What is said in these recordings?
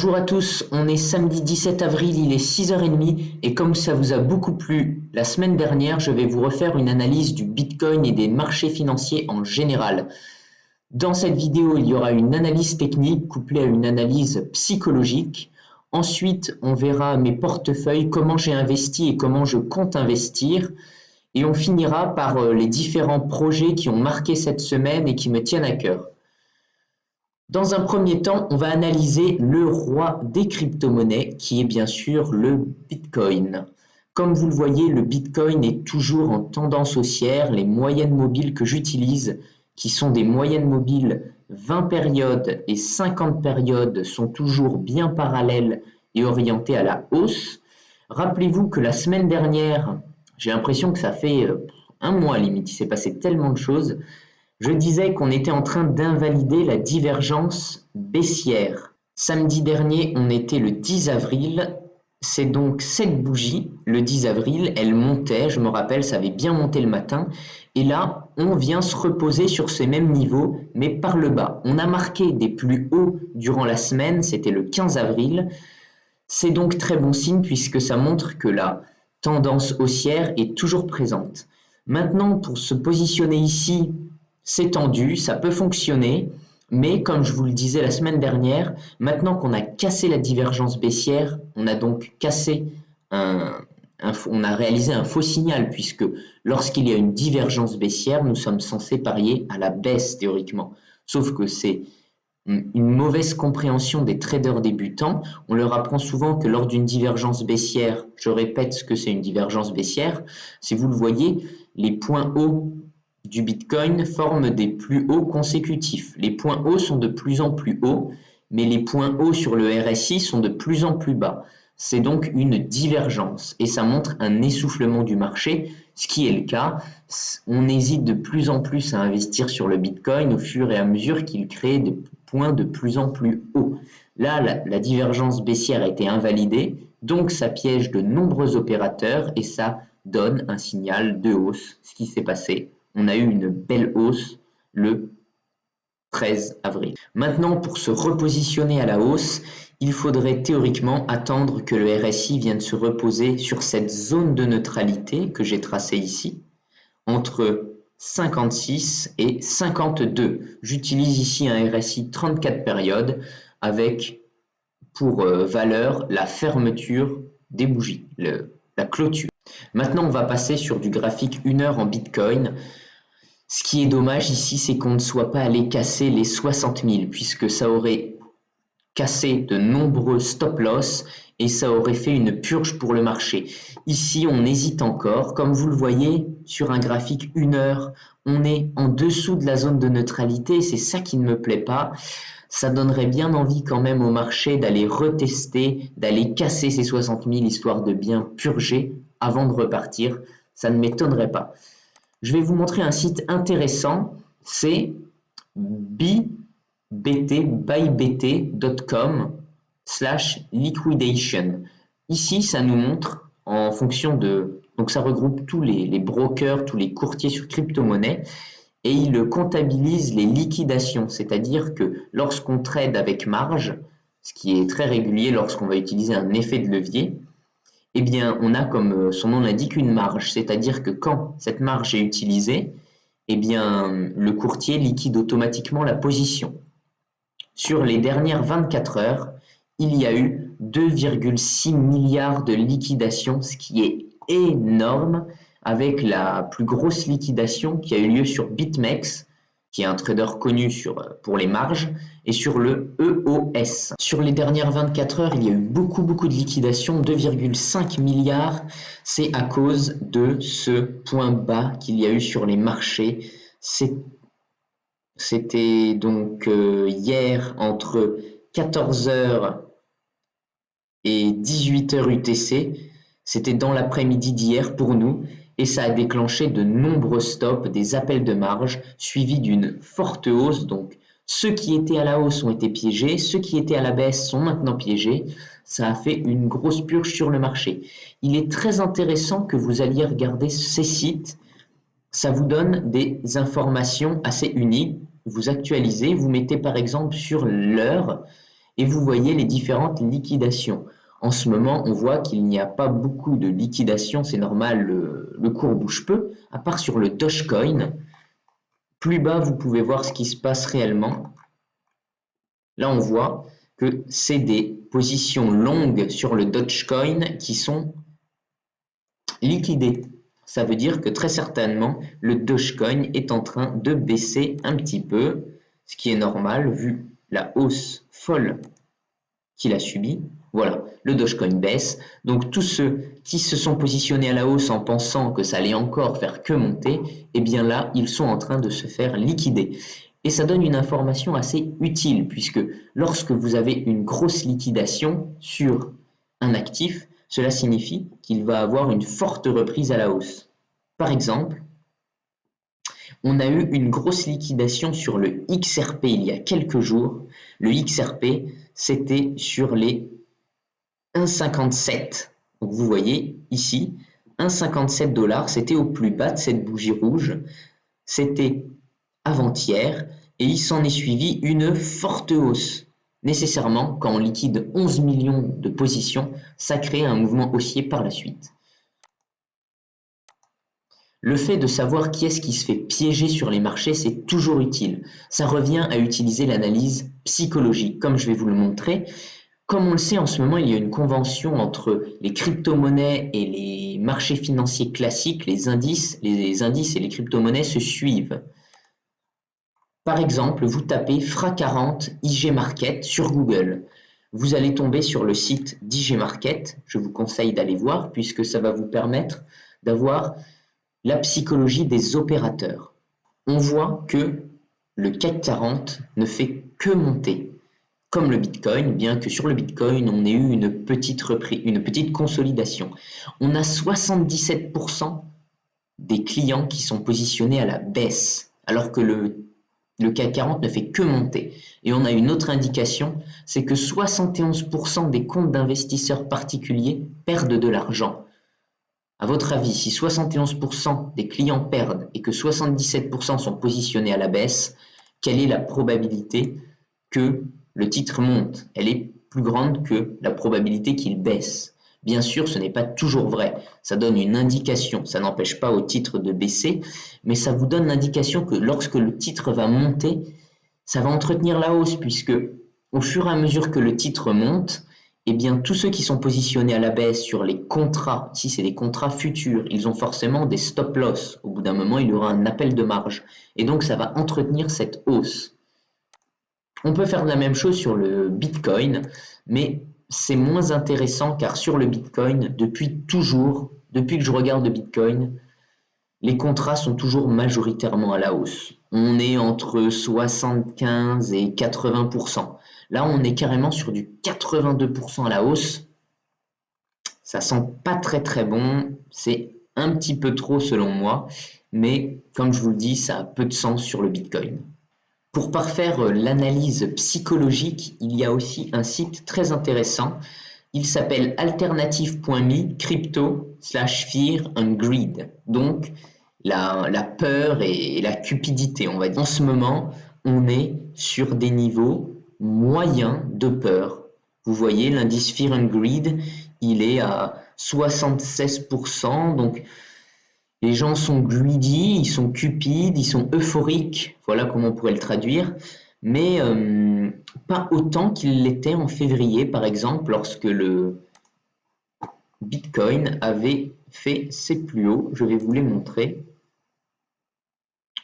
Bonjour à tous, on est samedi 17 avril, il est 6h30 et comme ça vous a beaucoup plu la semaine dernière, je vais vous refaire une analyse du Bitcoin et des marchés financiers en général. Dans cette vidéo, il y aura une analyse technique couplée à une analyse psychologique. Ensuite, on verra mes portefeuilles, comment j'ai investi et comment je compte investir. Et on finira par les différents projets qui ont marqué cette semaine et qui me tiennent à cœur. Dans un premier temps, on va analyser le roi des crypto-monnaies, qui est bien sûr le Bitcoin. Comme vous le voyez, le Bitcoin est toujours en tendance haussière. Les moyennes mobiles que j'utilise, qui sont des moyennes mobiles 20 périodes et 50 périodes, sont toujours bien parallèles et orientées à la hausse. Rappelez-vous que la semaine dernière, j'ai l'impression que ça fait un mois limite, il s'est passé tellement de choses. Je disais qu'on était en train d'invalider la divergence baissière. Samedi dernier, on était le 10 avril. C'est donc cette bougie, le 10 avril, elle montait, je me rappelle, ça avait bien monté le matin. Et là, on vient se reposer sur ces mêmes niveaux, mais par le bas. On a marqué des plus hauts durant la semaine, c'était le 15 avril. C'est donc très bon signe puisque ça montre que la tendance haussière est toujours présente. Maintenant, pour se positionner ici, c'est tendu, ça peut fonctionner, mais comme je vous le disais la semaine dernière, maintenant qu'on a cassé la divergence baissière, on a donc on a réalisé un faux signal, puisque lorsqu'il y a une divergence baissière, nous sommes censés parier à la baisse théoriquement. Sauf que c'est une mauvaise compréhension des traders débutants. On leur apprend souvent que lors d'une divergence baissière, je répète ce que c'est une divergence baissière, si vous le voyez, les points hauts du Bitcoin forment des plus hauts consécutifs. Les points hauts sont de plus en plus hauts, mais les points hauts sur le RSI sont de plus en plus bas. C'est donc une divergence et ça montre un essoufflement du marché, ce qui est le cas. On hésite de plus en plus à investir sur le Bitcoin au fur et à mesure qu'il crée des points de plus en plus hauts. Là, la divergence baissière a été invalidée, donc ça piège de nombreux opérateurs et ça donne un signal de hausse, ce qui s'est passé. On a eu une belle hausse le 13 avril. Maintenant, pour se repositionner à la hausse, il faudrait théoriquement attendre que le RSI vienne se reposer sur cette zone de neutralité que j'ai tracée ici, entre 56 et 52. J'utilise ici un RSI 34 périodes avec pour valeur la fermeture des bougies, la clôture. Maintenant, on va passer sur du graphique 1 heure en Bitcoin. Ce qui est dommage ici, c'est qu'on ne soit pas allé casser les 60 000, puisque ça aurait cassé de nombreux stop-loss et ça aurait fait une purge pour le marché. Ici, on hésite encore. Comme vous le voyez, sur un graphique 1 heure, on est en dessous de la zone de neutralité. C'est ça qui ne me plaît pas. Ça donnerait bien envie quand même au marché d'aller retester, d'aller casser ces 60 000 histoire de bien purger avant de repartir. Ça ne m'étonnerait pas. Je vais vous montrer un site intéressant, c'est bybt.com/liquidation. Ici, ça nous montre en fonction de... Donc ça regroupe tous les brokers, tous les courtiers sur crypto-monnaie et il comptabilise les liquidations, c'est-à-dire que lorsqu'on trade avec marge, ce qui est très régulier lorsqu'on va utiliser un effet de levier, eh bien, on a, comme son nom l'indique, une marge. C'est-à-dire que quand cette marge est utilisée, eh bien, le courtier liquide automatiquement la position. Sur les dernières 24 heures, il y a eu 2,6 milliards de liquidations, ce qui est énorme, avec la plus grosse liquidation qui a eu lieu sur BitMEX, qui est un trader connu pour les marges, et sur le EOS. Sur les dernières 24 heures, il y a eu beaucoup de liquidations, 2,5 milliards. C'est à cause de ce point bas qu'il y a eu sur les marchés. C'était donc hier entre 14h et 18h UTC. C'était dans l'après-midi d'hier pour nous et ça a déclenché de nombreux stops, des appels de marge suivis d'une forte hausse. Donc ceux qui étaient à la hausse ont été piégés, ceux qui étaient à la baisse sont maintenant piégés. Ça a fait une grosse purge sur le marché. Il est très intéressant que vous alliez regarder ces sites. Ça vous donne des informations assez uniques. Vous actualisez, vous mettez par exemple sur l'heure et vous voyez les différentes liquidations. En ce moment, on voit qu'il n'y a pas beaucoup de liquidations, c'est normal, le cours bouge peu, à part sur le Dogecoin. Plus bas, vous pouvez voir ce qui se passe réellement. Là, on voit que c'est des positions longues sur le Dogecoin qui sont liquidées. Ça veut dire que très certainement, le Dogecoin est en train de baisser un petit peu, ce qui est normal vu la hausse folle qu'il a subie. Voilà, le Dogecoin baisse. Donc tous ceux qui se sont positionnés à la hausse en pensant que ça allait encore faire que monter, eh bien là, ils sont en train de se faire liquider. Et ça donne une information assez utile puisque lorsque vous avez une grosse liquidation sur un actif, cela signifie qu'il va avoir une forte reprise à la hausse. Par exemple, on a eu une grosse liquidation sur le XRP il y a quelques jours. Le XRP, c'était sur les 1,57. Donc vous voyez ici, 1,57 $, c'était au plus bas de cette bougie rouge. C'était avant-hier et il s'en est suivi une forte hausse. Nécessairement, quand on liquide 11 millions de positions, ça crée un mouvement haussier par la suite. Le fait de savoir qui est-ce qui se fait piéger sur les marchés, c'est toujours utile. Ça revient à utiliser l'analyse psychologique, comme je vais vous le montrer. Comme on le sait, en ce moment, il y a une convention entre les crypto-monnaies et les marchés financiers classiques, les indices et les crypto-monnaies se suivent. Par exemple, vous tapez FRA40 IG Market sur Google. Vous allez tomber sur le site d'IG Market. Je vous conseille d'aller voir puisque ça va vous permettre d'avoir la psychologie des opérateurs. On voit que le CAC 40 ne fait que monter. Comme le Bitcoin, bien que sur le Bitcoin, on ait eu une petite consolidation. On a 77% des clients qui sont positionnés à la baisse, alors que le CAC 40 ne fait que monter. Et on a une autre indication, c'est que 71% des comptes d'investisseurs particuliers perdent de l'argent. À votre avis, si 71% des clients perdent et que 77% sont positionnés à la baisse, quelle est la probabilité que le titre monte? Elle est plus grande que la probabilité qu'il baisse. Bien sûr, ce n'est pas toujours vrai. Ça donne une indication. Ça n'empêche pas au titre de baisser, mais ça vous donne l'indication que lorsque le titre va monter, ça va entretenir la hausse puisque au fur et à mesure que le titre monte, eh bien, tous ceux qui sont positionnés à la baisse sur les contrats, si c'est des contrats futurs, ils ont forcément des stop loss. Au bout d'un moment, il y aura un appel de marge. Et donc, ça va entretenir cette hausse. On peut faire la même chose sur le Bitcoin, mais c'est moins intéressant car sur le Bitcoin, depuis que je regarde le Bitcoin, les contrats sont toujours majoritairement à la hausse. On est entre 75 et 80%. Là, on est carrément sur du 82% à la hausse. Ça sent pas très très bon. C'est un petit peu trop selon moi. Mais comme je vous le dis, ça a peu de sens sur le Bitcoin. Pour parfaire l'analyse psychologique, il y a aussi un site très intéressant. Il s'appelle alternative.me crypto/fear and greed. Donc, la peur et la cupidité, on va dire. En ce moment, on est sur des niveaux moyens de peur. Vous voyez, l'indice Fear and Greed, il est à 76%. Donc, les gens sont greedy, ils sont cupides, ils sont euphoriques. Voilà comment on pourrait le traduire. Mais pas autant qu'ils l'étaient en février, par exemple, lorsque le Bitcoin avait fait ses plus hauts. Je vais vous les montrer.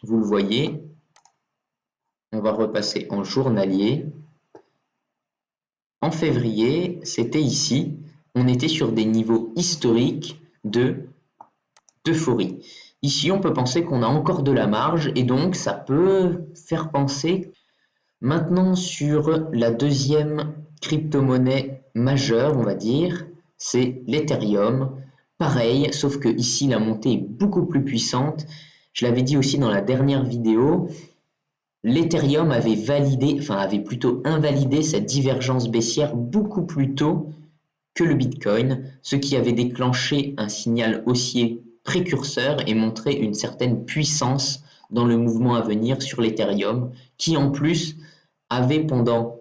Vous le voyez, on va repasser en journalier. En février, c'était ici, on était sur des niveaux historiques d'euphorie. Ici, on peut penser qu'on a encore de la marge et donc ça peut faire penser. Maintenant, sur la deuxième crypto-monnaie majeure, on va dire, c'est l'Ethereum. Pareil, sauf que ici, la montée est beaucoup plus puissante. Je l'avais dit aussi dans la dernière vidéo, l'Ethereum avait plutôt invalidé cette divergence baissière beaucoup plus tôt que le Bitcoin, ce qui avait déclenché un signal haussier précurseur et montré une certaine puissance dans le mouvement à venir sur l'Ethereum, qui en plus avait pendant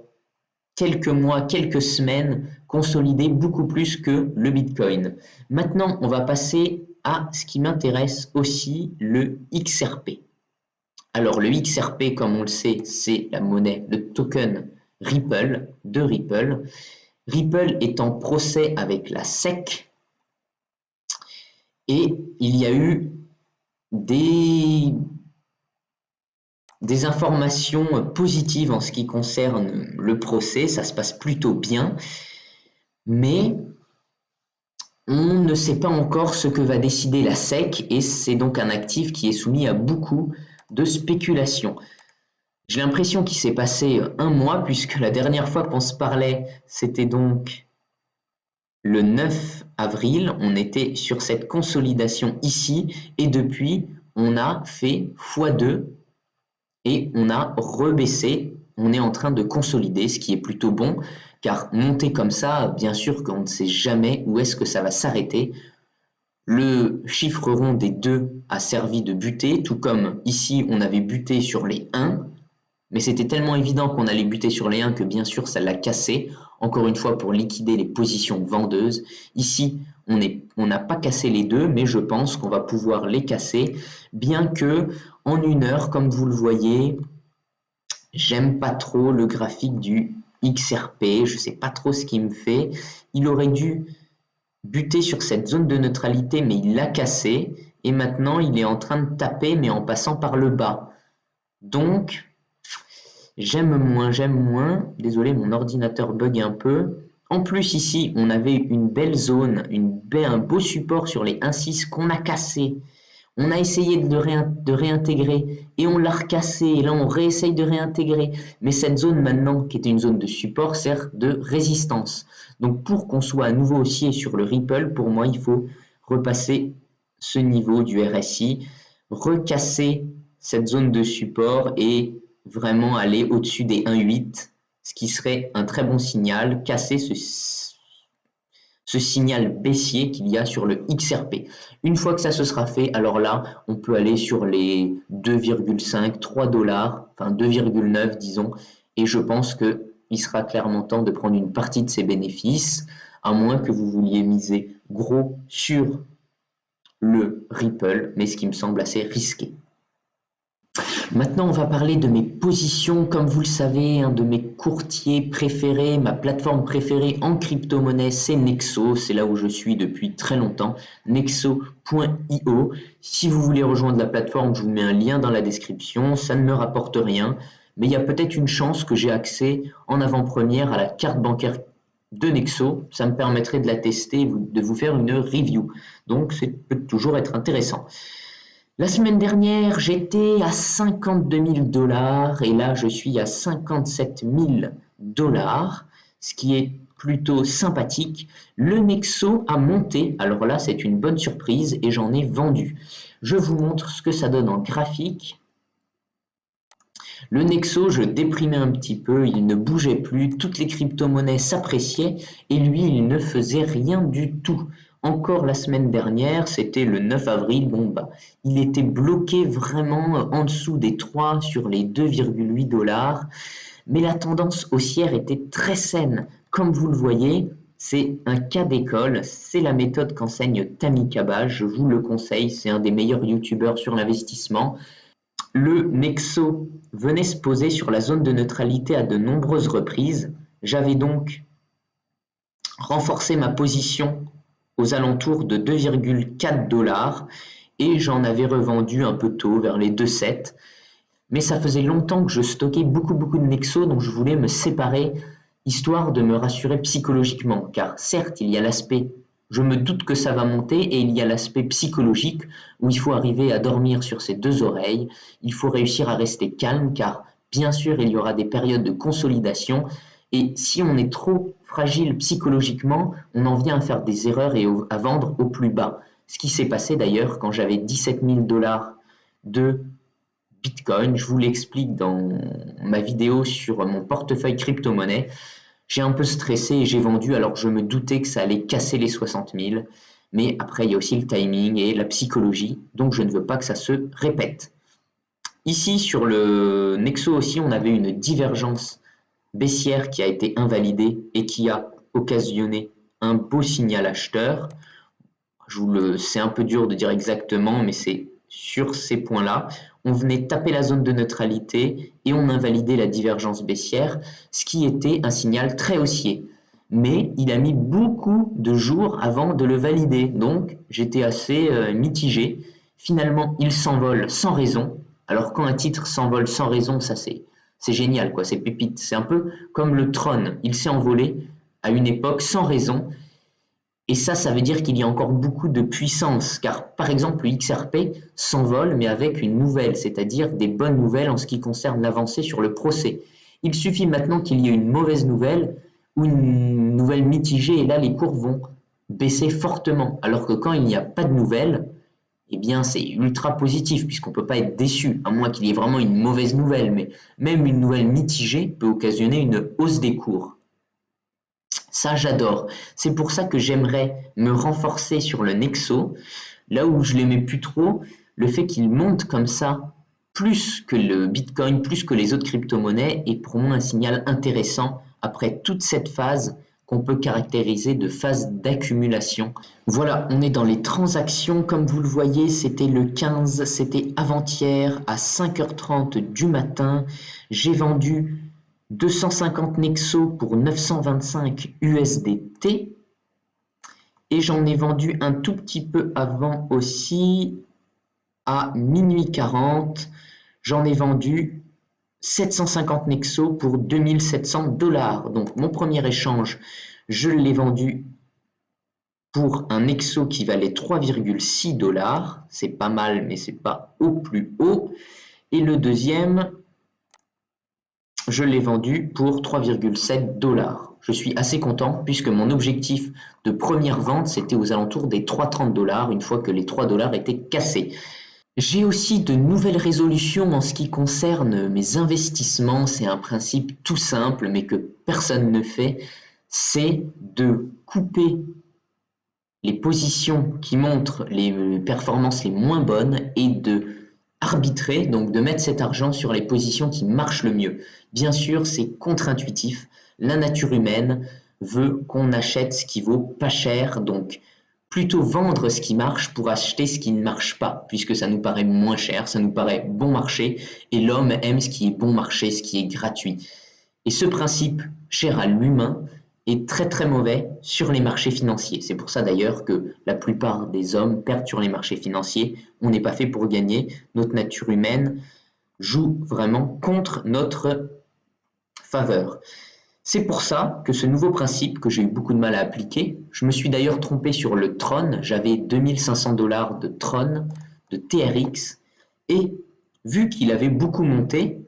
quelques mois, quelques semaines, consolidé beaucoup plus que le Bitcoin. Maintenant, on va passer à ce qui m'intéresse aussi, le XRP. Alors le XRP, comme on le sait, c'est la monnaie, le token Ripple de Ripple. Ripple est en procès avec la SEC et il y a eu des informations positives en ce qui concerne le procès. Ça se passe plutôt bien, mais on ne sait pas encore ce que va décider la SEC et c'est donc un actif qui est soumis à beaucoup de spéculations. J'ai l'impression qu'il s'est passé un mois puisque la dernière fois qu'on se parlait, c'était donc le 9 avril. On était sur cette consolidation ici et depuis, on a fait x2 et on a rebaissé. On est en train de consolider, ce qui est plutôt bon, car monter comme ça, bien sûr qu'on ne sait jamais où est-ce que ça va s'arrêter. Le chiffre rond des 2 a servi de butée, tout comme ici on avait buté sur les 1, mais c'était tellement évident qu'on allait buter sur les 1 que bien sûr ça l'a cassé, encore une fois pour liquider les positions vendeuses. Ici, on n'a pas cassé les 2, mais je pense qu'on va pouvoir les casser, bien que en 1 heure, comme vous le voyez, j'aime pas trop le graphique du XRP, je sais pas trop ce qu'il me fait. Il aurait dû buter sur cette zone de neutralité, mais il l'a cassé, et maintenant il est en train de taper, mais en passant par le bas. Donc, j'aime moins. Désolé, mon ordinateur bug un peu. En plus, ici, on avait une belle zone, un beau support sur les 1,6 qu'on a cassé. On a essayé de réintégrer et on l'a recassé. Et là, on réessaye de réintégrer. Mais cette zone maintenant, qui était une zone de support, sert de résistance. Donc, pour qu'on soit à nouveau haussier sur le Ripple, pour moi, il faut repasser ce niveau du RSI, recasser cette zone de support et vraiment aller au-dessus des 1,8, ce qui serait un très bon signal, casser ce signal baissier qu'il y a sur le XRP. Une fois que ça se sera fait, alors là, on peut aller sur les 2,5, 3 dollars, enfin 2,9 disons, et je pense qu'il sera clairement temps de prendre une partie de ces bénéfices, à moins que vous vouliez miser gros sur le Ripple, mais ce qui me semble assez risqué. Maintenant, on va parler de mes positions. Comme vous le savez, un de mes courtiers préférés, ma plateforme préférée en crypto-monnaie, c'est Nexo. C'est là où je suis depuis très longtemps, nexo.io. Si vous voulez rejoindre la plateforme, je vous mets un lien dans la description. Ça ne me rapporte rien, mais il y a peut-être une chance que j'ai accès en avant-première à la carte bancaire de Nexo. Ça me permettrait de la tester et de vous faire une review. Donc, ça peut toujours être intéressant. La semaine dernière, j'étais à 52 000 $ et là, je suis à 57 000 $, ce qui est plutôt sympathique. Le Nexo a monté, alors là, c'est une bonne surprise et j'en ai vendu. Je vous montre ce que ça donne en graphique. Le Nexo, je déprimais un petit peu, il ne bougeait plus, toutes les crypto-monnaies s'appréciaient et lui, il ne faisait rien du tout. Encore la semaine dernière, c'était le 9 avril, bon bah, il était bloqué vraiment en dessous des 3 sur les 2,8 $, mais la tendance haussière était très saine. Comme vous le voyez, c'est un cas d'école, c'est la méthode qu'enseigne Tammy Kaba, je vous le conseille, c'est un des meilleurs youtubeurs sur l'investissement. Le Nexo venait se poser sur la zone de neutralité à de nombreuses reprises. J'avais donc renforcé ma position aux alentours de 2,4 $ et j'en avais revendu un peu tôt, vers les 2,7. Mais ça faisait longtemps que je stockais beaucoup de Nexo, donc je voulais me séparer, histoire de me rassurer psychologiquement. Car certes, il y a l'aspect je me doute que ça va monter et il y a l'aspect psychologique où il faut arriver à dormir sur ses 2 oreilles, il faut réussir à rester calme car bien sûr il y aura des périodes de consolidation et si on est trop fragile psychologiquement, on en vient à faire des erreurs et à vendre au plus bas. Ce qui s'est passé d'ailleurs quand j'avais 17 000 $ de Bitcoin, je vous l'explique dans ma vidéo sur mon portefeuille crypto-monnaie. J'ai un peu stressé et j'ai vendu alors que je me doutais que ça allait casser les 60 000. Mais après, il y a aussi le timing et la psychologie, donc je ne veux pas que ça se répète. Ici, sur le Nexo aussi, on avait une divergence baissière qui a été invalidée et qui a occasionné un beau signal acheteur. C'est un peu dur de dire exactement, mais c'est sur ces points-là. On venait taper la zone de neutralité et on invalidait la divergence baissière, ce qui était un signal très haussier. Mais il a mis beaucoup de jours avant de le valider, donc j'étais assez mitigé. Finalement, il s'envole sans raison. Alors quand un titre s'envole sans raison, ça c'est génial, quoi, c'est pépite. C'est un peu comme le Tron, il s'est envolé à une époque sans raison. Et ça veut dire qu'il y a encore beaucoup de puissance, car par exemple le XRP s'envole mais avec une nouvelle, c'est-à-dire des bonnes nouvelles en ce qui concerne l'avancée sur le procès. Il suffit maintenant qu'il y ait une mauvaise nouvelle ou une nouvelle mitigée et là les cours vont baisser fortement, alors que quand il n'y a pas de nouvelles, eh bien c'est ultra positif puisqu'on ne peut pas être déçu, à moins qu'il y ait vraiment une mauvaise nouvelle, mais même une nouvelle mitigée peut occasionner une hausse des cours. Ça, j'adore. C'est pour ça que j'aimerais me renforcer sur le Nexo, là où je l'aimais plus trop, le fait qu'il monte comme ça, plus que le Bitcoin, plus que les autres crypto-monnaies, est pour moi un signal intéressant après toute cette phase qu'on peut caractériser de phase d'accumulation. Voilà, on est dans les transactions. Comme vous le voyez, c'était le 15, c'était avant-hier à 5h30 du matin. J'ai vendu 250 Nexo pour 925 USDT et j'en ai vendu un tout petit peu avant aussi à minuit 40. J'en ai vendu 750 Nexo pour 2700 $. Donc mon premier échange, je l'ai vendu pour un Nexo qui valait 3,6 $. C'est pas mal, mais c'est pas au plus haut. Et le deuxième, je l'ai vendu pour 3,7 $. Je suis assez content puisque mon objectif de première vente, c'était aux alentours des 3,30 $, une fois que les 3 $ étaient cassés. J'ai aussi de nouvelles résolutions en ce qui concerne mes investissements. C'est un principe tout simple, mais que personne ne fait. C'est de couper les positions qui montrent les performances les moins bonnes et de arbitrer, donc de mettre cet argent sur les positions qui marchent le mieux. Bien sûr, c'est contre-intuitif. La nature humaine veut qu'on achète ce qui vaut pas cher, donc plutôt vendre ce qui marche pour acheter ce qui ne marche pas, puisque ça nous paraît moins cher, ça nous paraît bon marché, et l'homme aime ce qui est bon marché, ce qui est gratuit. Et ce principe, cher à l'humain, est très très mauvais sur les marchés financiers. C'est pour ça d'ailleurs que la plupart des hommes perdent sur les marchés financiers. On n'est pas fait pour gagner. Notre nature humaine joue vraiment contre notre faveur. C'est pour ça que ce nouveau principe que j'ai eu beaucoup de mal à appliquer, je me suis d'ailleurs trompé sur le Tron, j'avais 2500 $ de Tron, de TRX, et vu qu'il avait beaucoup monté,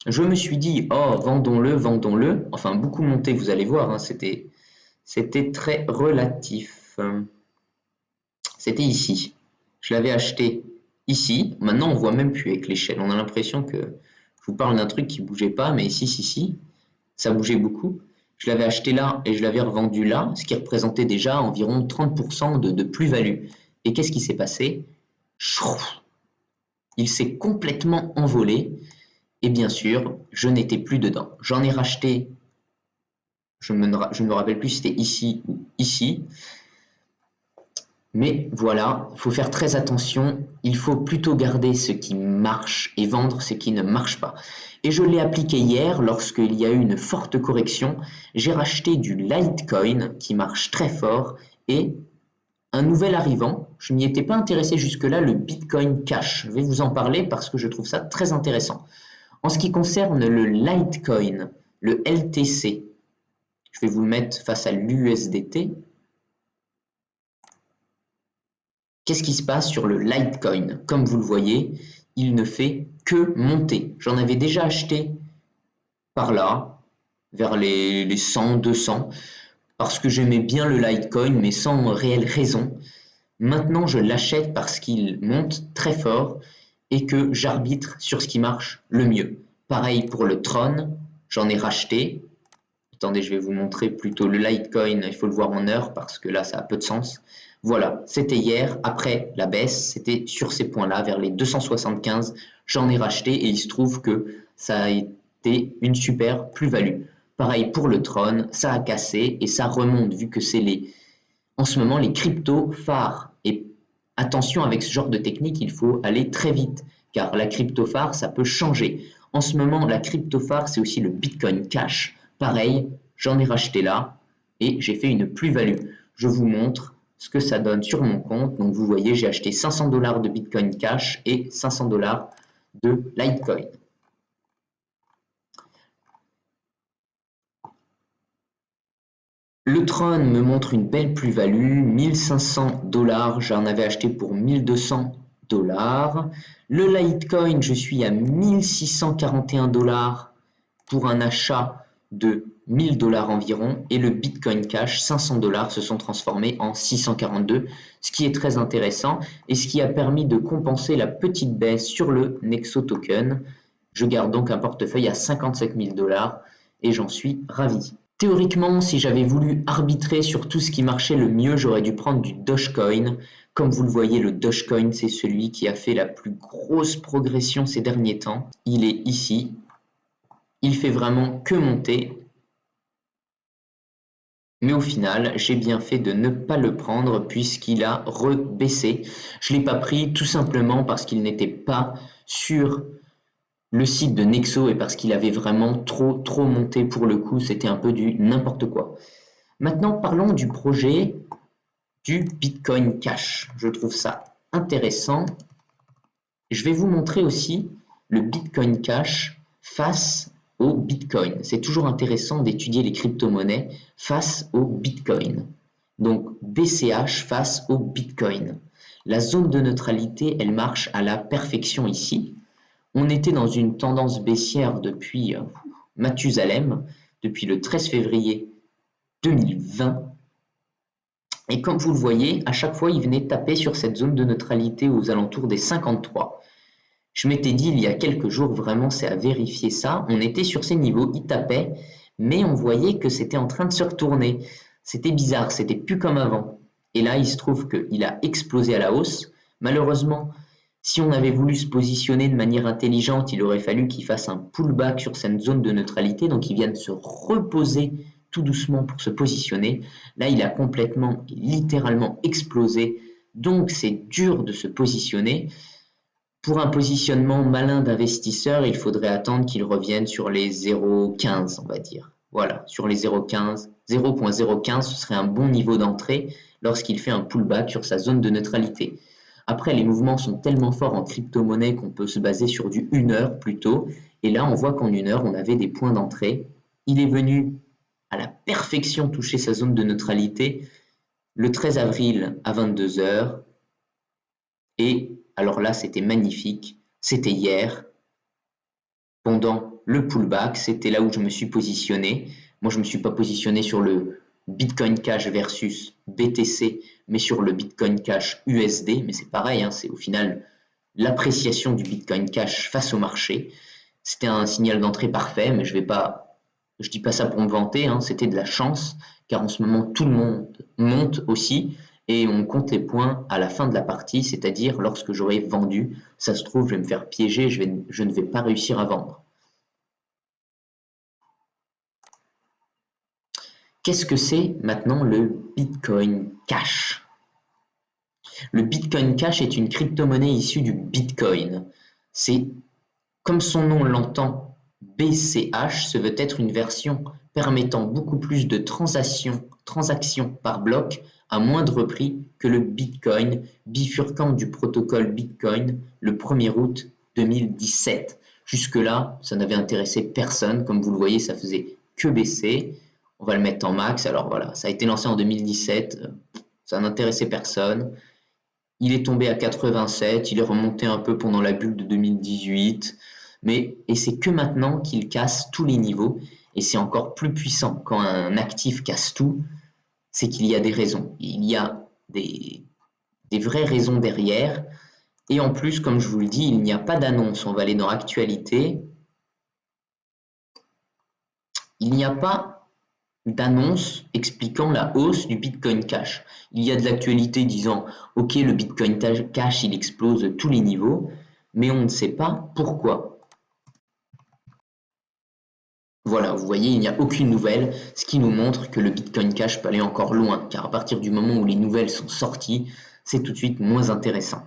je me suis dit, oh, vendons-le, vendons-le. Enfin, beaucoup monté, vous allez voir, hein, c'était très relatif. C'était ici. Je l'avais acheté ici. Maintenant, on voit même plus avec l'échelle. On a l'impression que je vous parle d'un truc qui bougeait pas, mais ici, ça bougeait beaucoup. Je l'avais acheté là et je l'avais revendu là, ce qui représentait déjà environ 30% de plus-value. Et qu'est-ce qui s'est passé? Il s'est complètement envolé. Et bien sûr, je n'étais plus dedans. J'en ai racheté, je ne me rappelle plus si c'était ici ou ici. Mais voilà, il faut faire très attention. Il faut plutôt garder ce qui marche et vendre ce qui ne marche pas. Et je l'ai appliqué hier lorsqu'il y a eu une forte correction. J'ai racheté du Litecoin qui marche très fort et un nouvel arrivant. Je n'y étais pas intéressé jusque-là, le Bitcoin Cash. Je vais vous en parler parce que je trouve ça très intéressant. En ce qui concerne le Litecoin, le LTC, je vais vous le mettre face à l'USDT. Qu'est-ce qui se passe sur le Litecoin? Comme vous le voyez, il ne fait que monter. J'en avais déjà acheté par là, vers les 100, 200, parce que j'aimais bien le Litecoin, mais sans réelle raison. Maintenant, je l'achète parce qu'il monte très fort et que j'arbitre sur ce qui marche le mieux. Pareil pour le Tron, j'en ai racheté. Attendez, je vais vous montrer plutôt le Litecoin, il faut le voir en heure parce que là, ça a peu de sens. Voilà, c'était hier, après la baisse, c'était sur ces points-là, vers les 275, j'en ai racheté et il se trouve que ça c'était une super plus-value. Pareil pour le Tron, ça a cassé et ça remonte vu que c'est en ce moment les cryptos phares. Et attention, avec ce genre de technique, il faut aller très vite car la crypto phare, ça peut changer. En ce moment, la crypto phare, c'est aussi le Bitcoin Cash. Pareil, j'en ai racheté là et j'ai fait une plus-value. Je vous montre ce que ça donne sur mon compte. Donc vous voyez, j'ai acheté 500 $ de Bitcoin Cash et 500 $ de Litecoin. Le Tron me montre une belle plus-value, 1500 $, j'en avais acheté pour 1200 $. Le Litecoin, je suis à 1641 $ pour un achat de 1000 $ environ, et le Bitcoin Cash, 500 $ se sont transformés en 642, ce qui est très intéressant et ce qui a permis de compenser la petite baisse sur le Nexo Token. Je garde donc un portefeuille à 57 000 $ et j'en suis ravi. Théoriquement, si j'avais voulu arbitrer sur tout ce qui marchait le mieux, j'aurais dû prendre du Dogecoin. Comme vous le voyez, le Dogecoin, c'est celui qui a fait la plus grosse progression ces derniers temps. Il est ici. Il fait vraiment que monter. Mais au final, j'ai bien fait de ne pas le prendre puisqu'il a rebaissé. Je ne l'ai pas pris tout simplement parce qu'il n'était pas sur le site de Nexo et parce qu'il avait vraiment trop monté pour le coup. C'était un peu du n'importe quoi. Maintenant, parlons du projet du Bitcoin Cash. Je trouve ça intéressant. Je vais vous montrer aussi le Bitcoin Cash face au Bitcoin. C'est toujours intéressant d'étudier les crypto-monnaies face au Bitcoin. Donc BCH face au Bitcoin. La zone de neutralité, elle marche à la perfection ici. On était dans une tendance baissière depuis Mathusalem, depuis le 13 février 2020. Et comme vous le voyez, à chaque fois, il venait taper sur cette zone de neutralité aux alentours des 53. Je m'étais dit il y a quelques jours, vraiment, c'est à vérifier ça. On était sur ces niveaux, il tapait, mais on voyait que c'était en train de se retourner. C'était bizarre, c'était plus comme avant. Et là, il se trouve qu'il a explosé à la hausse. Malheureusement, si on avait voulu se positionner de manière intelligente, il aurait fallu qu'il fasse un pullback sur cette zone de neutralité, donc il vienne se reposer tout doucement pour se positionner. Là, il a complètement, littéralement explosé, donc c'est dur de se positionner. Pour un positionnement malin d'investisseur, il faudrait attendre qu'il revienne sur les 0,15, on va dire. Voilà, sur les 0,15, 0,015, ce serait un bon niveau d'entrée lorsqu'il fait un pullback sur sa zone de neutralité. Après, les mouvements sont tellement forts en crypto-monnaie qu'on peut se baser sur du 1 heure plutôt. Et là, on voit qu'en 1 heure, on avait des points d'entrée. Il est venu à la perfection toucher sa zone de neutralité le 13 avril à 22 heures. Et alors là, c'était magnifique. C'était hier, pendant le pullback. C'était là où je me suis positionné. Moi, je ne me suis pas positionné sur le Bitcoin Cash versus BTC, mais sur le Bitcoin Cash USD. Mais c'est pareil, hein, c'est au final l'appréciation du Bitcoin Cash face au marché. C'était un signal d'entrée parfait, mais je dis pas ça pour me vanter, hein, c'était de la chance, car en ce moment tout le monde monte aussi, et on compte les points à la fin de la partie, c'est-à-dire lorsque j'aurai vendu. Ça se trouve, je vais me faire piéger, je ne vais pas réussir à vendre. Qu'est-ce que c'est maintenant le Bitcoin Cash? Le Bitcoin Cash est une crypto-monnaie issue du Bitcoin. C'est, comme son nom l'entend, BCH, ce veut être une version permettant beaucoup plus de transactions par bloc à moindre prix que le Bitcoin, bifurquant du protocole Bitcoin le 1er août 2017. Jusque-là, ça n'avait intéressé personne. Comme vous le voyez, ça faisait que baisser. On va le mettre en max. Alors voilà, ça a été lancé en 2017. Ça n'intéressait personne. Il est tombé à 87. Il est remonté un peu pendant la bulle de 2018. Et c'est que maintenant qu'il casse tous les niveaux. Et c'est encore plus puissant. Quand un actif casse tout, c'est qu'il y a des raisons. Il y a des vraies raisons derrière. Et en plus, comme je vous le dis, il n'y a pas d'annonce. On va aller dans Actualité. Il n'y a pas d'annonce expliquant la hausse du Bitcoin Cash. Il y a de l'actualité disant « Ok, le Bitcoin Cash, il explose tous les niveaux », mais on ne sait pas pourquoi. Voilà, vous voyez, il n'y a aucune nouvelle, ce qui nous montre que le Bitcoin Cash peut aller encore loin, car à partir du moment où les nouvelles sont sorties, c'est tout de suite moins intéressant.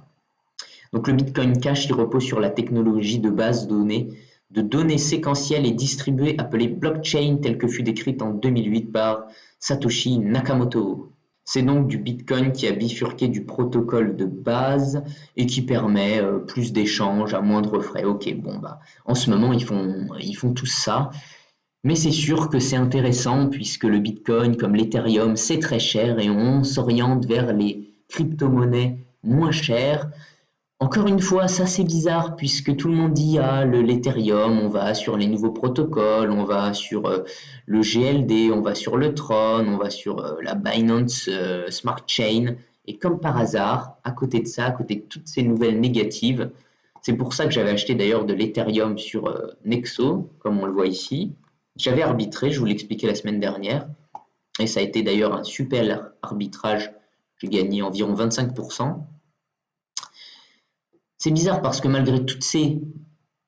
Donc le Bitcoin Cash, il repose sur la technologie de base de données séquentielles et distribuées appelée blockchain, telle que fut décrite en 2008 par Satoshi Nakamoto. C'est donc du Bitcoin qui a bifurqué du protocole de base et qui permet plus d'échanges à moindre frais. Ok, bon bah en ce moment ils font tout ça. Mais c'est sûr que c'est intéressant puisque le Bitcoin, comme l'Ethereum, c'est très cher et on s'oriente vers les crypto-monnaies moins chères. Encore une fois, ça c'est bizarre puisque tout le monde dit ah l'Ethereum, on va sur les nouveaux protocoles, on va sur le GLD, on va sur le Tron, on va sur la Binance Smart Chain. Et comme par hasard, à côté de ça, à côté de toutes ces nouvelles négatives, c'est pour ça que j'avais acheté d'ailleurs de l'Ethereum sur Nexo, comme on le voit ici. J'avais arbitré, je vous l'expliquais la semaine dernière, et ça a été d'ailleurs un super arbitrage. J'ai gagné environ 25%. C'est bizarre parce que malgré toutes ces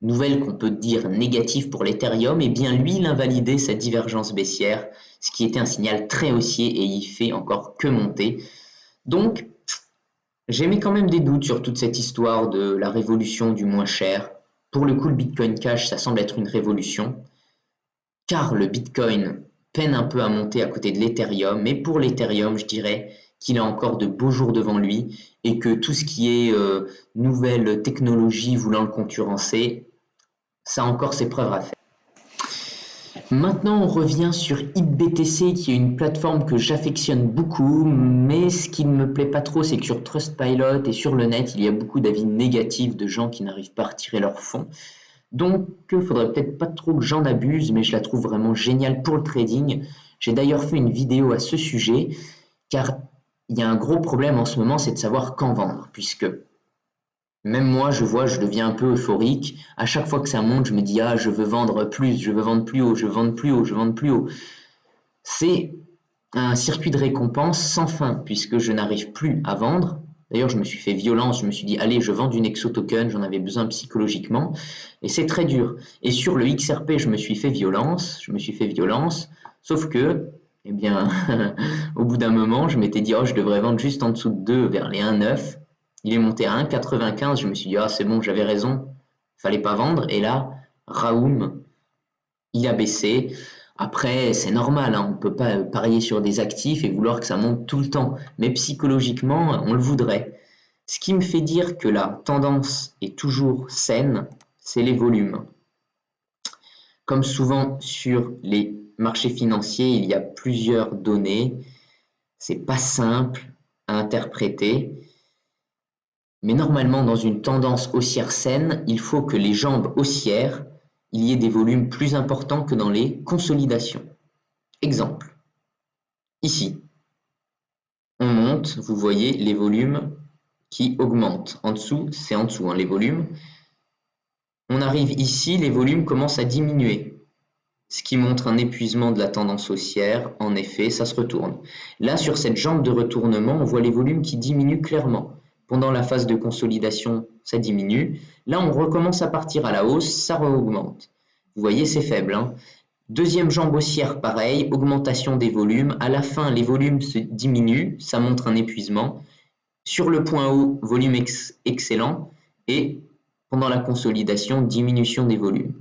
nouvelles qu'on peut dire négatives pour l'Ethereum, eh bien lui, il invalidait sa divergence baissière, ce qui était un signal très haussier et il fait encore que monter. Donc, j'ai mis quand même des doutes sur toute cette histoire de la révolution du moins cher. Pour le coup, le Bitcoin Cash, ça semble être une révolution. Car le Bitcoin peine un peu à monter à côté de l'Ethereum, mais pour l'Ethereum, je dirais qu'il a encore de beaux jours devant lui et que tout ce qui est nouvelle technologie voulant le concurrencer, ça a encore ses preuves à faire. Maintenant, on revient sur HitBTC, qui est une plateforme que j'affectionne beaucoup, mais ce qui ne me plaît pas trop, c'est que sur Trustpilot et sur le net, il y a beaucoup d'avis négatifs de gens qui n'arrivent pas à retirer leurs fonds. Donc, il faudrait peut-être pas trop que j'en abuse, mais je la trouve vraiment géniale pour le trading. J'ai d'ailleurs fait une vidéo à ce sujet, car il y a un gros problème en ce moment, c'est de savoir quand vendre, puisque même moi, je deviens un peu euphorique. À chaque fois que ça monte, je me dis, ah, je veux vendre plus, je veux vendre plus haut, je veux vendre plus haut, je veux vendre plus haut. C'est un circuit de récompense sans fin, puisque je n'arrive plus à vendre. D'ailleurs, je me suis fait violence, je me suis dit, allez, je vends du Nexo Token, j'en avais besoin psychologiquement, et c'est très dur. Et sur le XRP, je me suis fait violence, sauf que, eh bien, au bout d'un moment, je m'étais dit, oh, je devrais vendre juste en dessous de 2, vers les 1,9. Il est monté à 1,95, je me suis dit, ah, c'est bon, j'avais raison, fallait pas vendre, et là, Raoum, il a baissé. Après, c'est normal, hein, on ne peut pas parier sur des actifs et vouloir que ça monte tout le temps. Mais psychologiquement, on le voudrait. Ce qui me fait dire que la tendance est toujours saine, c'est les volumes. Comme souvent sur les marchés financiers, il y a plusieurs données. C'est pas simple à interpréter. Mais normalement, dans une tendance haussière saine, il faut que les jambes haussières, il y ait des volumes plus importants que dans les consolidations. Exemple, ici, on monte, vous voyez les volumes qui augmentent. En dessous, c'est en dessous, hein, les volumes. On arrive ici, les volumes commencent à diminuer, ce qui montre un épuisement de la tendance haussière. En effet, ça se retourne. Là, sur cette jambe de retournement, on voit les volumes qui diminuent clairement. Pendant la phase de consolidation, ça diminue. Là, on recommence à partir à la hausse, ça augmente. Vous voyez, c'est faible, hein. Deuxième jambe haussière, pareil, augmentation des volumes. À la fin, les volumes se diminuent, ça montre un épuisement. Sur le point haut, volume excellent. Et pendant la consolidation, diminution des volumes.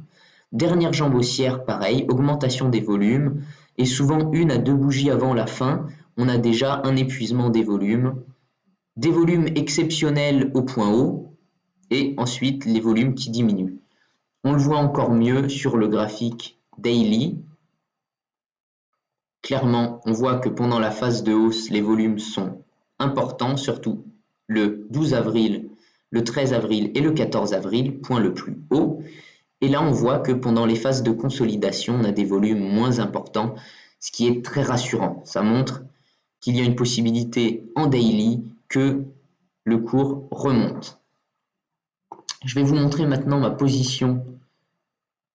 Dernière jambe haussière, pareil, augmentation des volumes. Et souvent, 1 à 2 bougies avant la fin, on a déjà un épuisement des volumes. Des volumes exceptionnels au point haut. Et ensuite, les volumes qui diminuent. On le voit encore mieux sur le graphique daily. Clairement, on voit que pendant la phase de hausse, les volumes sont importants, surtout le 12 avril, le 13 avril et le 14 avril, point le plus haut. Et là, on voit que pendant les phases de consolidation, on a des volumes moins importants, ce qui est très rassurant. Ça montre qu'il y a une possibilité en daily que le cours remonte. Je vais vous montrer maintenant ma position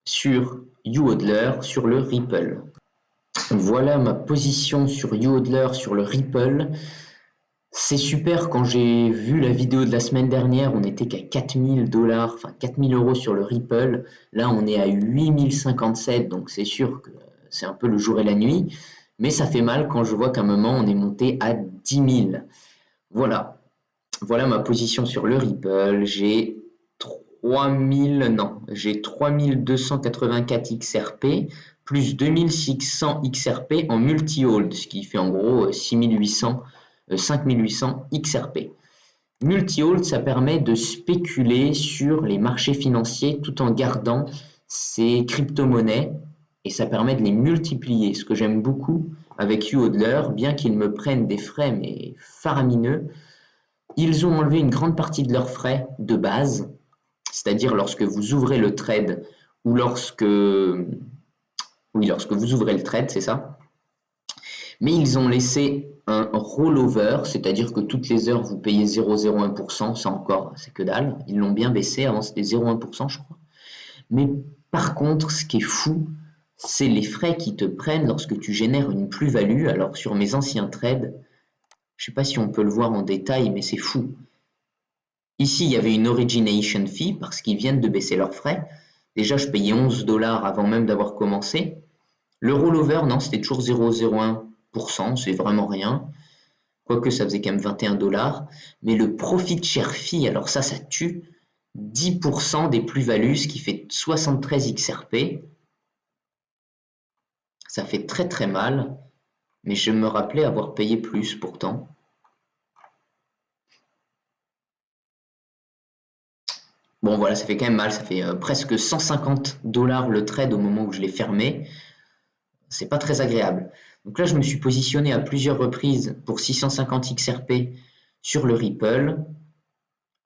sur YouHodler, sur le Ripple. Voilà ma position sur YouHodler, sur le Ripple. C'est super, quand j'ai vu la vidéo de la semaine dernière, on n'était qu'à 4000 $, enfin 4000 € sur le Ripple. Là, on est à 8057, donc c'est sûr que c'est un peu le jour et la nuit. Mais ça fait mal quand je vois qu'à un moment, on est monté à 10 000. Voilà, voilà ma position sur le Ripple. J'ai 3284 XRP plus 2600 XRP en multi-hold, ce qui fait en gros 5800 XRP. Multi-hold, ça permet de spéculer sur les marchés financiers tout en gardant ces crypto-monnaies et ça permet de les multiplier. Ce que j'aime beaucoup avec YouHodler, bien qu'ils me prennent des frais mais faramineux, ils ont enlevé une grande partie de leurs frais de base, c'est-à-dire lorsque vous ouvrez le trade ou lorsque vous ouvrez le trade, c'est ça. Mais ils ont laissé un rollover, c'est-à-dire que toutes les heures vous payez 0,01%, ça encore, c'est que dalle. Ils l'ont bien baissé, avant c'était 0,1% je crois. Mais par contre, ce qui est fou, c'est les frais qu'ils te prennent lorsque tu génères une plus-value. Alors sur mes anciens trades, je ne sais pas si on peut le voir en détail, mais c'est fou. Ici, il y avait une origination fee parce qu'ils viennent de baisser leurs frais. Déjà, je payais 11 $ avant même d'avoir commencé. Le rollover, non, c'était toujours 0,01%, c'est vraiment rien. Quoique ça faisait quand même 21 $. Mais le profit share fee, alors ça tue. 10% des plus-values, ce qui fait 73 XRP. Ça fait très très mal, mais je me rappelais avoir payé plus pourtant. Bon voilà, ça fait quand même mal, ça fait presque 150 $ le trade au moment où je l'ai fermé. C'est pas très agréable. Donc là, je me suis positionné à plusieurs reprises pour 650 XRP sur le Ripple.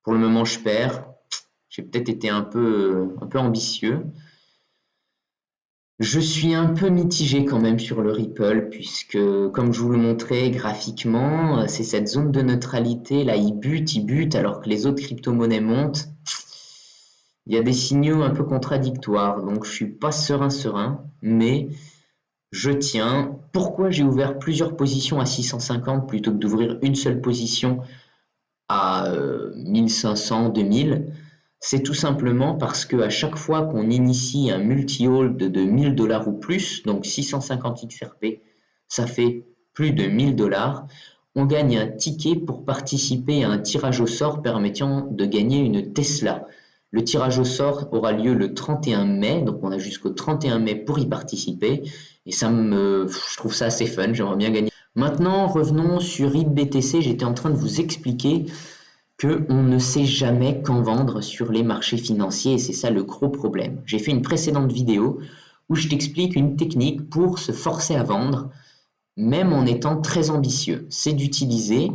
Pour le moment, je perds. J'ai peut-être été un peu ambitieux. Je suis un peu mitigé quand même sur le Ripple puisque, comme je vous le montrais graphiquement, c'est cette zone de neutralité. Là, il bute alors que les autres crypto-monnaies montent. Il y a des signaux un peu contradictoires, donc je suis pas serein, mais je tiens. Pourquoi j'ai ouvert plusieurs positions à 650 plutôt que d'ouvrir une seule position à 1500, 2000? C'est tout simplement parce qu'à chaque fois qu'on initie un multi-hold de 1000 $ ou plus, donc 650 XRP, ça fait plus de 1000 $, on gagne un ticket pour participer à un tirage au sort permettant de gagner une Tesla. Le tirage au sort aura lieu le 31 mai, donc on a jusqu'au 31 mai pour y participer. Et je trouve ça assez fun, j'aimerais bien gagner. Maintenant, revenons sur IBTC. J'étais en train de vous expliquer qu'on ne sait jamais quand vendre sur les marchés financiers et c'est ça le gros problème. J'ai fait une précédente vidéo où je t'explique une technique pour se forcer à vendre, même en étant très ambitieux. C'est d'utiliser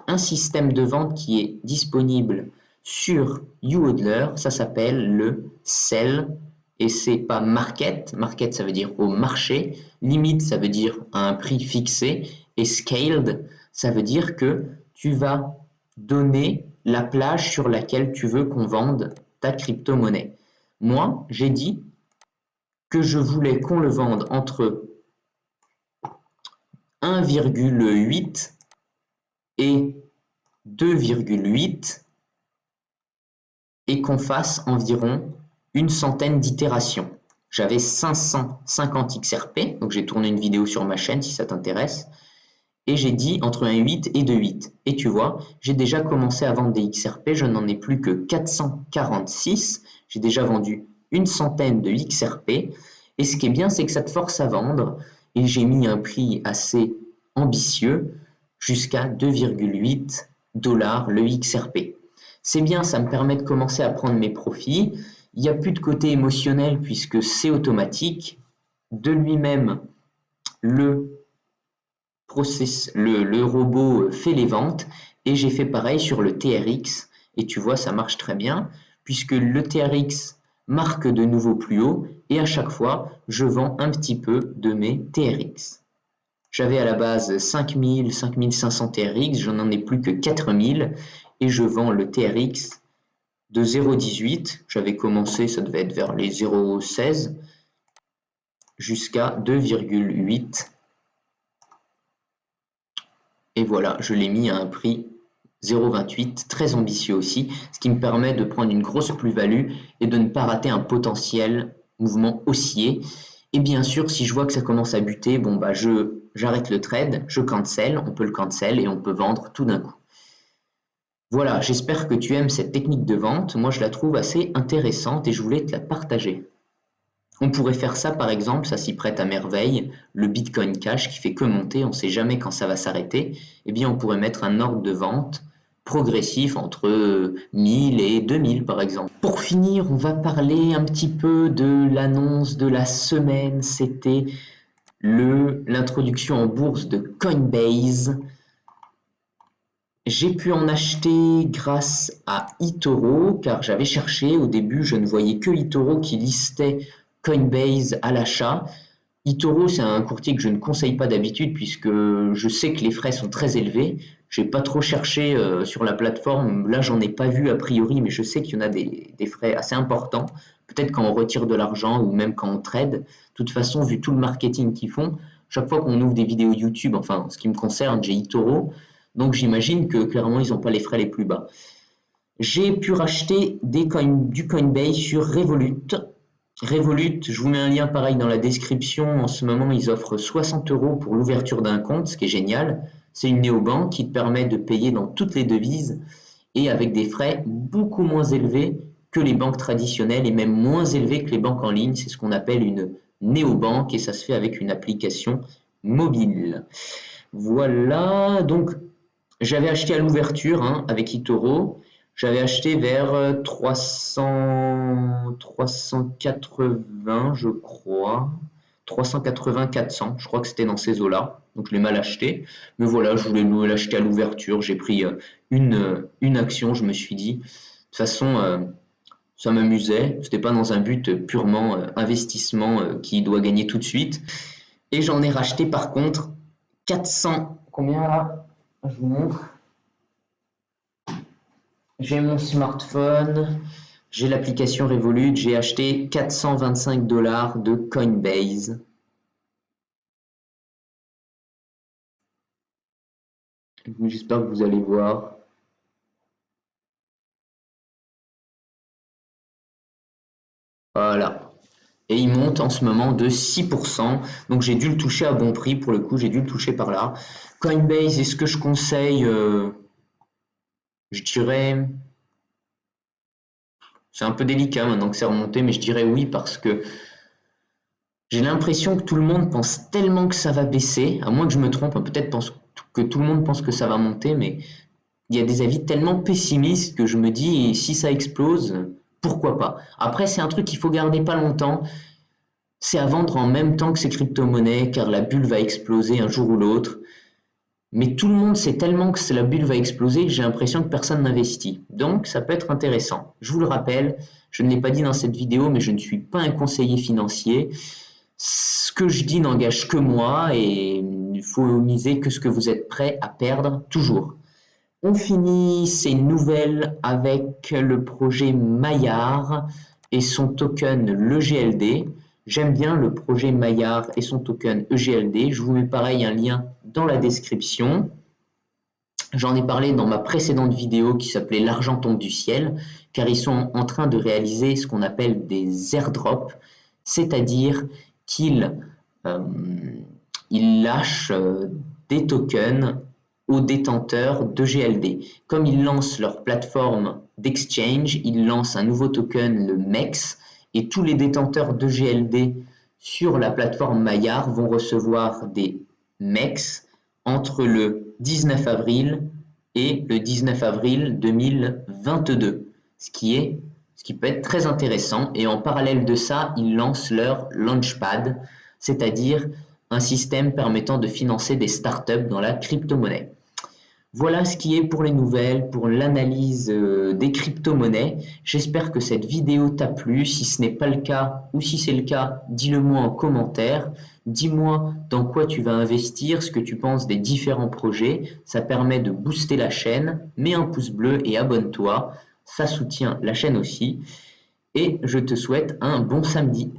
un système de vente qui est disponible sur YouHodler, ça s'appelle le sell et c'est pas market, market ça veut dire au marché, limite ça veut dire à un prix fixé et scaled ça veut dire que tu vas donner la plage sur laquelle tu veux qu'on vende ta crypto-monnaie. Moi, j'ai dit que je voulais qu'on le vende entre 1,8 et 2,8 et qu'on fasse environ une centaine d'itérations. J'avais 550 XRP, donc j'ai tourné une vidéo sur ma chaîne si ça t'intéresse, et j'ai dit entre 1,8 et 2,8. Et tu vois, j'ai déjà commencé à vendre des XRP, je n'en ai plus que 446, j'ai déjà vendu une centaine de XRP, et ce qui est bien, c'est que ça te force à vendre, et j'ai mis un prix assez ambitieux, jusqu'à 2,8 $ le XRP. C'est bien, ça me permet de commencer à prendre mes profits. Il n'y a plus de côté émotionnel puisque c'est automatique. De lui-même, le robot fait les ventes et j'ai fait pareil sur le TRX et tu vois, ça marche très bien puisque le TRX marque de nouveau plus haut et à chaque fois, je vends un petit peu de mes TRX. J'avais à la base 5000, 5500 TRX, je n'en ai plus que 4000 et je vends le TRX de 0,18, j'avais commencé, ça devait être vers les 0,16 jusqu'à 2,8. Et voilà, je l'ai mis à un prix 0,28, très ambitieux aussi, ce qui me permet de prendre une grosse plus-value et de ne pas rater un potentiel mouvement haussier. Et bien sûr, si je vois que ça commence à buter, bon bah j'arrête le trade, je cancel, on peut le cancel et on peut vendre tout d'un coup. Voilà, j'espère que tu aimes cette technique de vente. Moi, je la trouve assez intéressante et je voulais te la partager. On pourrait faire ça par exemple, ça s'y prête à merveille, le Bitcoin Cash qui fait que monter, on ne sait jamais quand ça va s'arrêter. Eh bien, on pourrait mettre un ordre de vente progressif entre 1000 et 2000 par exemple. Pour finir, on va parler un petit peu de l'annonce de la semaine. C'était l'introduction en bourse de Coinbase. J'ai pu en acheter grâce à eToro, car j'avais cherché, au début je ne voyais que eToro qui listait Coinbase à l'achat. eToro, c'est un courtier que je ne conseille pas d'habitude puisque je sais que les frais sont très élevés. J'ai pas trop cherché sur la plateforme, là j'en ai pas vu a priori, mais je sais qu'il y en a des frais assez importants. Peut-être quand on retire de l'argent ou même quand on trade. De toute façon, vu tout le marketing qu'ils font, chaque fois qu'on ouvre des vidéos YouTube, enfin en ce qui me concerne, j'ai eToro, donc j'imagine que clairement ils n'ont pas les frais les plus bas. J'ai pu racheter du Coinbase sur Revolut. Revolut, je vous mets un lien pareil dans la description. En ce moment, ils offrent 60 € pour l'ouverture d'un compte, ce qui est génial. C'est une néobanque qui te permet de payer dans toutes les devises et avec des frais beaucoup moins élevés que les banques traditionnelles et même moins élevés que les banques en ligne. C'est ce qu'on appelle une néobanque et ça se fait avec une application mobile. Voilà, donc j'avais acheté à l'ouverture avec eToro. J'avais acheté vers 380, je crois. 380, 400. Je crois que c'était dans ces eaux-là. Donc je l'ai mal acheté. Mais voilà, je voulais l'acheter à l'ouverture. J'ai pris une action. Je me suis dit, de toute façon, ça m'amusait. C'était pas dans un but purement investissement qui doit gagner tout de suite. Et j'en ai racheté par contre 400. Combien là? Je vous montre. J'ai mon smartphone, j'ai l'application Revolut, j'ai acheté 425 $ de Coinbase. J'espère que vous allez voir. Voilà. Et il monte en ce moment de 6%. Donc j'ai dû le toucher à bon prix. Pour le coup, j'ai dû le toucher par là. Coinbase, est-ce que je conseille je dirais, c'est un peu délicat maintenant que c'est remonté, mais je dirais oui parce que j'ai l'impression que tout le monde pense tellement que ça va baisser, à moins que je me trompe, peut-être que tout le monde pense que ça va monter, mais il y a des avis tellement pessimistes que je me dis, si ça explose, pourquoi pas? Après, c'est un truc qu'il faut garder pas longtemps, c'est à vendre en même temps que ces crypto-monnaies, car la bulle va exploser un jour ou l'autre. Mais tout le monde sait tellement que la bulle va exploser que j'ai l'impression que personne n'investit. Donc, ça peut être intéressant. Je vous le rappelle, je ne l'ai pas dit dans cette vidéo, mais je ne suis pas un conseiller financier. Ce que je dis n'engage que moi et il faut miser que ce que vous êtes prêt à perdre toujours. On finit ces nouvelles avec le projet Maillard et son token l'EGLD. J'aime bien le projet Maillard et son token EGLD. Je vous mets pareil un lien dans la description. J'en ai parlé dans ma précédente vidéo qui s'appelait L'argent tombe du ciel, car ils sont en train de réaliser ce qu'on appelle des airdrops, c'est-à-dire qu'ils lâchent des tokens aux détenteurs d'EGLD. Comme ils lancent leur plateforme d'exchange, ils lancent un nouveau token, le MEX, et tous les détenteurs d'EGLD sur la plateforme Maillard vont recevoir des MEX entre le 19 avril et le 19 avril 2022, ce qui peut être très intéressant. Et en parallèle de ça, ils lancent leur Launchpad, c'est-à-dire un système permettant de financer des startups dans la crypto-monnaie. Voilà ce qui est pour les nouvelles, pour l'analyse des crypto-monnaies. J'espère que cette vidéo t'a plu. Si ce n'est pas le cas ou si c'est le cas, dis-le moi en commentaire. Dis-moi dans quoi tu vas investir, ce que tu penses des différents projets. Ça permet de booster la chaîne. Mets un pouce bleu et abonne-toi. Ça soutient la chaîne aussi. Et je te souhaite un bon samedi.